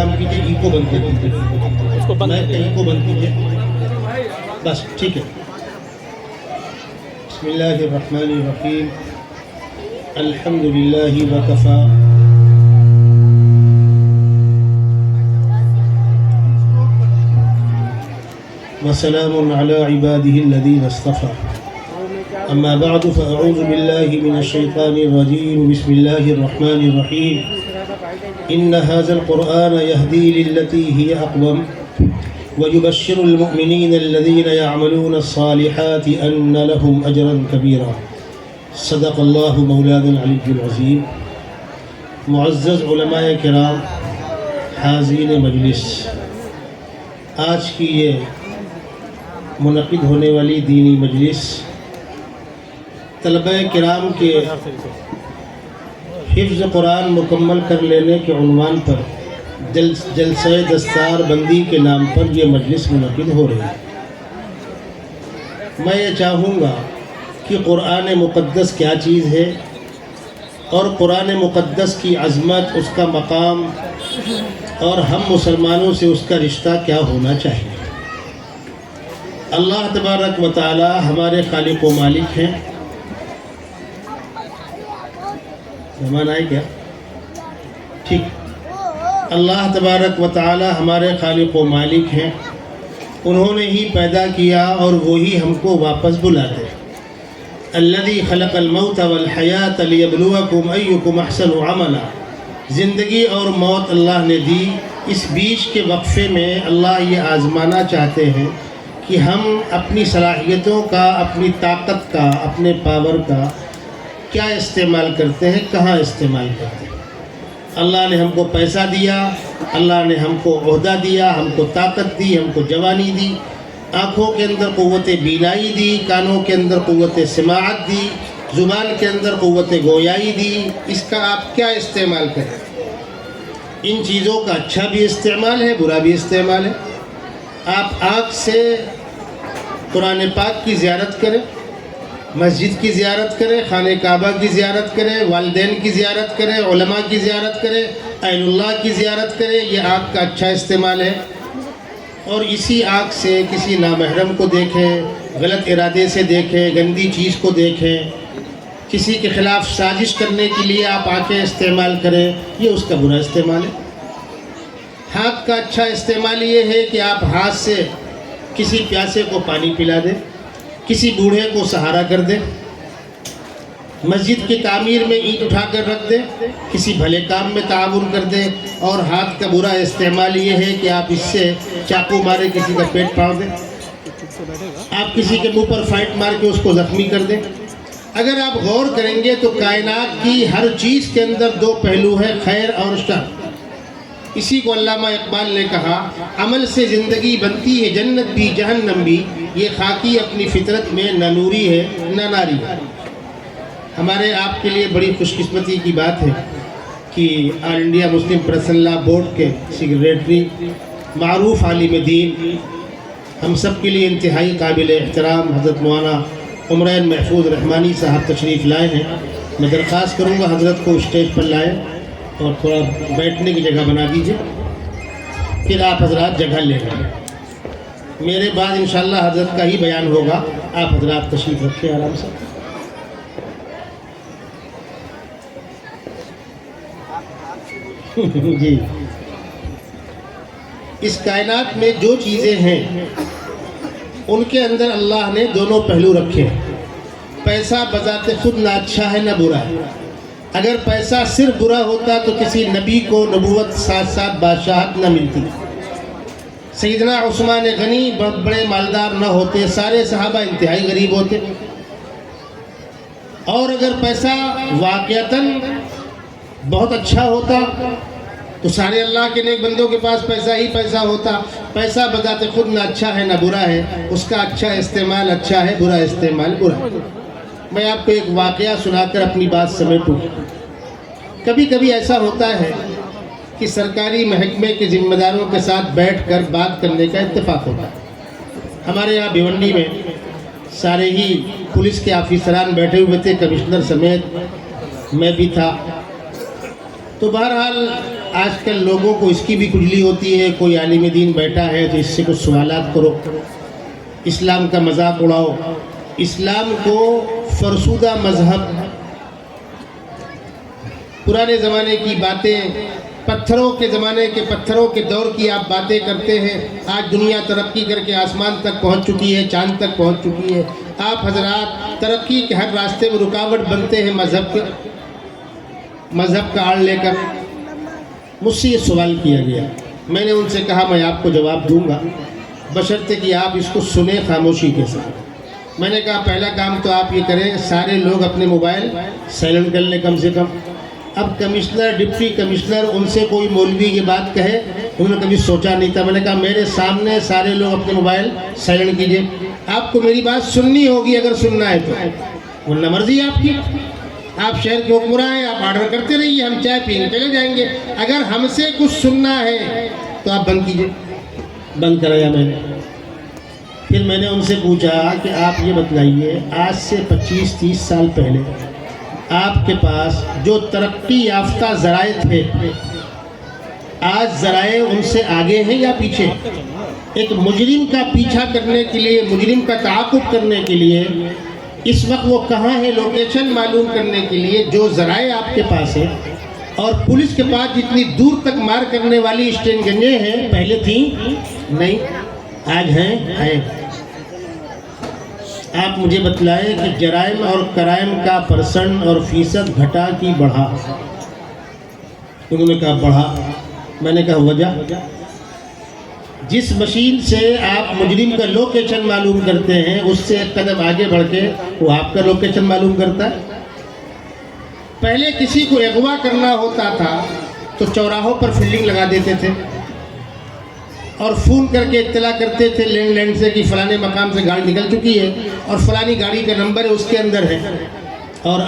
کام کیجیے، ای کو بند کر دیجیے، ای کو بند کیجیے بس، ٹھیک ہے۔ بسم اللہ الرحمن الرحیم، الحمد للہ وکفی وسلام علی عباده الذین اصطفى، اما بعد فاعوذ باللہ من الشیطان الرجیم، بسم اللہ الرحمن الرحیم، ان هذا القرآن يهدي للتي هي اقوم ويبشر المؤمنين الذين يعملون الصالحات ان لهم اجرا كبيرا، صدق الله مولانا العلی العظیم۔ معزز علماء کرام، حاضرین مجلس، آج کی یہ منعقد ہونے والی دینی مجلس طلبہ کرام کے حفظ قرآن مکمل کر لینے کے عنوان پر جلسہ دستار بندی کے نام پر یہ مجلس منعقد ہو رہی ہے۔ میں یہ چاہوں گا کہ قرآن مقدس کیا چیز ہے اور قرآن مقدس کی عظمت، اس کا مقام اور ہم مسلمانوں سے اس کا رشتہ کیا ہونا چاہیے۔ اللہ تبارک و تعالی ہمارے خالق و مالک ہیں۔ مہمان آئے کیا؟ ٹھیک۔ اللہ تبارک و تعالی ہمارے خالق و مالک ہیں، انہوں نے ہی پیدا کیا اور وہی ہم کو واپس بلاتے ہیں۔ الذی خلق الموت والحیات لیبلوکم ایکم احسن عملا، زندگی اور موت اللہ نے دی، اس بیچ کے وقفے میں اللہ یہ آزمانا چاہتے ہیں کہ ہم اپنی صلاحیتوں کا، اپنی طاقت کا، اپنے پاور کا کیا استعمال کرتے ہیں، کہاں استعمال کرتے ہیں۔ اللہ نے ہم کو پیسہ دیا، اللہ نے ہم کو عہدہ دیا، ہم کو طاقت دی، ہم کو جوانی دی، آنکھوں کے اندر قوت بینائی دی، کانوں کے اندر قوت سماعت دی، زبان کے اندر قوت گویائی دی۔ اس کا آپ کیا استعمال کریں؟ ان چیزوں کا اچھا بھی استعمال ہے، برا بھی استعمال ہے۔ آپ آنکھ سے قرآن پاک کی زیارت کریں، مسجد کی زیارت کریں، خانہ کعبہ کی زیارت کریں، والدین کی زیارت کریں، علماء کی زیارت کریں، اہل اللہ کی زیارت کریں، یہ آنکھ کا اچھا استعمال ہے۔ اور اسی آنکھ سے کسی نامحرم کو دیکھیں، غلط ارادے سے دیکھیں، گندی چیز کو دیکھیں، کسی کے خلاف سازش کرنے کے لیے آپ آنکھیں استعمال کریں، یہ اس کا برا استعمال ہے۔ ہاتھ کا اچھا استعمال یہ ہے کہ آپ ہاتھ سے کسی پیاسے کو پانی پلا دیں، کسی بوڑھے کو سہارا کر دیں، مسجد کی تعمیر میں اینٹ اٹھا کر رکھ دیں، کسی بھلے کام میں تعاون کر دیں۔ اور ہاتھ کا برا استعمال یہ ہے کہ آپ اس سے چاقو مارے کسی کا پیٹ پھاڑ دیں، آپ کسی کے منہ پر فائٹ مار کے اس کو زخمی کر دیں۔ اگر آپ غور کریں گے تو کائنات کی ہر چیز کے اندر دو پہلو ہیں، خیر اور شر۔ اسی کو علامہ اقبال نے کہا، عمل سے زندگی بنتی ہے جنت بھی جہنم بھی، یہ خاکی اپنی فطرت میں نہ نوری ہے نہ ناری۔ ہمارے آپ کے لیے بڑی خوش قسمتی کی بات ہے کہ آل انڈیا مسلم پرسنل لا بورڈ کے سیکریٹری، معروف عالم دین، ہم سب کے لیے انتہائی قابل احترام حضرت مولانا عمرین محفوظ رحمانی صاحب تشریف لائے ہیں۔ میں درخواست کروں گا حضرت کو اسٹیج پر لائیں اور تھوڑا بیٹھنے کی جگہ بنا دیجئے، پھر آپ حضرات جگہ لے لیں۔ میرے بعد انشاءاللہ حضرت کا ہی بیان ہوگا، آپ حضرات تشریف رکھیں آرام سے۔ جی، اس کائنات میں جو چیزیں ہیں ان کے اندر اللہ نے دونوں پہلو رکھے ہیں۔ پیسہ بذات خود نہ اچھا ہے نہ برا ہے۔ اگر پیسہ صرف برا ہوتا تو کسی نبی کو نبوت ساتھ ساتھ بادشاہت نہ ملتی، سیدنا عثمان غنی بڑے مالدار نہ ہوتے، سارے صحابہ انتہائی غریب ہوتے۔ اور اگر پیسہ واقعتاً بہت اچھا ہوتا تو سارے اللہ کے نیک بندوں کے پاس پیسہ ہی پیسہ ہوتا۔ پیسہ بذات خود نہ اچھا ہے نہ برا ہے، اس کا اچھا استعمال اچھا ہے، برا استعمال برا ہے۔ میں آپ کو ایک واقعہ سنا کر اپنی بات سمیٹوں۔ کبھی کبھی ایسا ہوتا ہے کہ سرکاری محکمے کے ذمہ داروں کے ساتھ بیٹھ کر بات کرنے کا اتفاق ہوتا ہے۔ ہمارے یہاں بھیونڈی میں سارے ہی پولیس کے آفیسران بیٹھے ہوئے تھے، کمشنر سمیت، میں بھی تھا۔ تو بہرحال آج کل لوگوں کو اس کی بھی کھجلی ہوتی ہے، کوئی عالم دین بیٹھا ہے تو اس سے کچھ سوالات کرو، اسلام کا مذاق اڑاؤ۔ اسلام کو فرسودہ مذہب، پرانے زمانے کی باتیں، پتھروں کے زمانے کے پتھروں کے دور کی آپ باتیں کرتے ہیں۔ آج دنیا ترقی کر کے آسمان تک پہنچ چکی ہے، چاند تک پہنچ چکی ہے، آپ حضرات ترقی کے ہر راستے میں رکاوٹ بنتے ہیں مذہب کا آڑ لے کر۔ مجھ سے یہ سوال کیا گیا، میں نے ان سے کہا میں آپ کو جواب دوں گا بشرطے کہ آپ اس کو سنیں خاموشی کے ساتھ۔ میں نے کہا پہلا کام تو آپ یہ کریں، سارے لوگ اپنے موبائل سائلنٹ کر لیں کم سے کم۔ اب کمشنر، ڈپٹی کمشنر، ان سے کوئی مولوی یہ بات کہے، انہوں نے کبھی سوچا نہیں تھا۔ میں نے کہا میرے سامنے سارے لوگ اپنے موبائل سائلنٹ کیجئے، آپ کو میری بات سننی ہوگی اگر سننا ہے تو، ورنہ مرضی آپ کی، آپ شہر کے حکمراں ہیں، آپ آرڈر کرتے رہیے، ہم چائے پینے چلے جائیں گے۔ اگر ہم سے کچھ سننا ہے تو آپ بند کیجئے۔ بند کرایا میں نے۔ پھر میں نے ان سے پوچھا کہ آپ یہ بتلائیے، آج سے 25-30 سال پہلے آپ کے پاس جو ترقی یافتہ ذرائع تھے، آج ذرائع ان سے آگے ہیں یا پیچھے؟ ایک مجرم کا پیچھا کرنے کے لیے، مجرم کا تعاقب کرنے کے لیے اس وقت وہ کہاں ہے، لوکیشن معلوم کرنے کے لیے جو ذرائع آپ کے پاس ہے، اور پولیس کے پاس جتنی دور تک مار کرنے والی اسٹین گنجیں ہیں پہلے تھیں نہیں، آج ہیں۔ آپ مجھے بتلائیں کہ جرائم اور کرائم کا پرسنٹ اور فیصد گھٹا کی بڑھا؟ انہوں نے کہا بڑھا۔ میں نے کہا وجہ؟ جس مشین سے آپ مجرم کا لوکیشن معلوم کرتے ہیں اس سے ایک قدم آگے بڑھ کے وہ آپ کا لوکیشن معلوم کرتا ہے۔ پہلے کسی کو اغوا کرنا ہوتا تھا تو چوراہوں پر فیلڈنگ لگا دیتے تھے اور فون کر کے اطلاع کرتے تھے لینڈ لائن سے کہ فلانے مقام سے گاڑی نکل چکی ہے اور فلانی گاڑی کا نمبر ہے اس کے اندر ہے۔ اور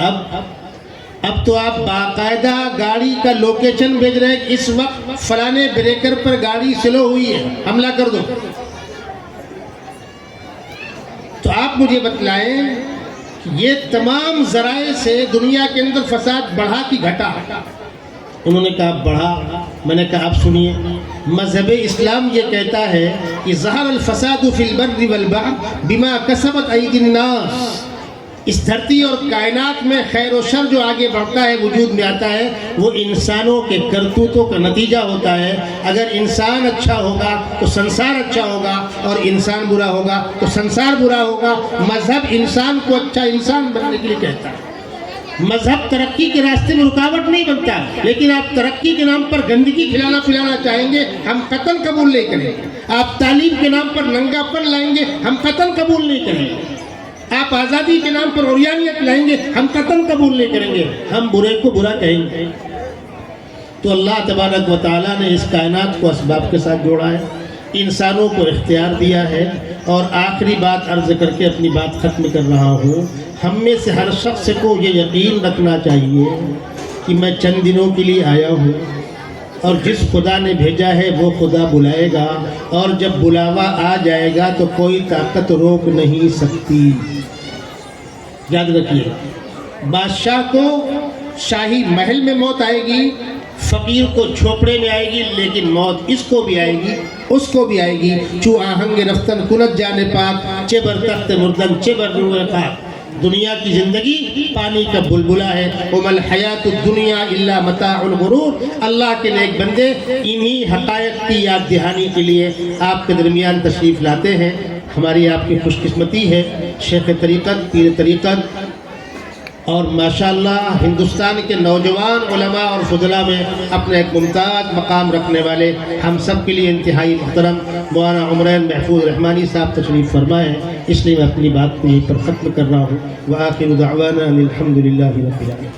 اب تو آپ باقاعدہ گاڑی کا لوکیشن بھیج رہے ہیں کہ اس وقت فلانے بریکر پر گاڑی سلو ہوئی ہے، حملہ کر دو۔ تو آپ مجھے بتلائیں یہ تمام ذرائع سے دنیا کے اندر فساد بڑھا کی گھٹا؟ انہوں نے کہا بڑھا۔ میں نے کہا آپ سنیے، مذہب اسلام یہ کہتا ہے کہ ظہر الفساد فی البر والبحر بما کسبت ایدی الناس، اس دھرتی اور کائنات میں خیر و شر جو آگے بڑھتا ہے، وجود میں آتا ہے، وہ انسانوں کے کرتوتوں کا نتیجہ ہوتا ہے۔ اگر انسان اچھا ہوگا تو سنسار اچھا ہوگا، اور انسان برا ہوگا تو سنسار برا ہوگا۔ مذہب انسان کو اچھا انسان بننے کے لیے کہتا ہے۔ مذہب ترقی کے راستے میں رکاوٹ نہیں بنتا، لیکن آپ ترقی کے نام پر گندگی کھلانا پلانا چاہیں گے، ہم قتل قبول نہیں کریں گے۔ آپ تعلیم کے نام پر ننگا پن لائیں گے، ہم قتل قبول نہیں کریں گے۔ آپ آزادی کے نام پر عریانیت لائیں گے، ہم قتل قبول نہیں کریں گے، ہم برے کو برا کہیں گے۔ تو اللہ تبارک و تعالیٰ نے اس کائنات کو اسباب کے ساتھ جوڑا ہے، انسانوں کو اختیار دیا ہے۔ اور آخری بات عرض کر کے اپنی بات ختم کر رہا ہوں، ہم میں سے ہر شخص کو یہ یقین رکھنا چاہیے کہ میں چند دنوں کے لیے آیا ہوں، اور جس خدا نے بھیجا ہے وہ خدا بلائے گا، اور جب بلاوا آ جائے گا تو کوئی طاقت روک نہیں سکتی۔ یاد رکھیے، بادشاہ کو شاہی محل میں موت آئے گی، فقیر کو جھوپڑے میں آئے گی، لیکن موت اس کو بھی آئے گی، اس کو بھی آئے گی۔ چو آہنگ رفتن کنت جانے پاک، چبر تخت مردن چبر روح پاک۔ دنیا کی زندگی پانی کا بلبلا ہے، وَمَا الْحَيَاةُ الدُّنْيَا إِلَّا مَتَاعُ الْغُرُورِ۔ اللہ کے نیک بندے انہی حقائق کی یاد دہانی کے لیے آپ کے درمیان تشریف لاتے ہیں۔ ہماری آپ کی خوش قسمتی ہے، شیخ طریقت، پیر طریقت، اور ماشاءاللہ ہندوستان کے نوجوان علماء اور فضلاء میں اپنا ایک ممتاز مقام رکھنے والے ہم سب کے لیے انتہائی محترم مولانا عمرین محفوظ رحمانی صاحب تشریف فرمائے، اس لیے میں اپنی بات کو یہیں پر ختم کر رہا ہوں۔ وآخر دعوانا ان الحمد للہ رب العالمین۔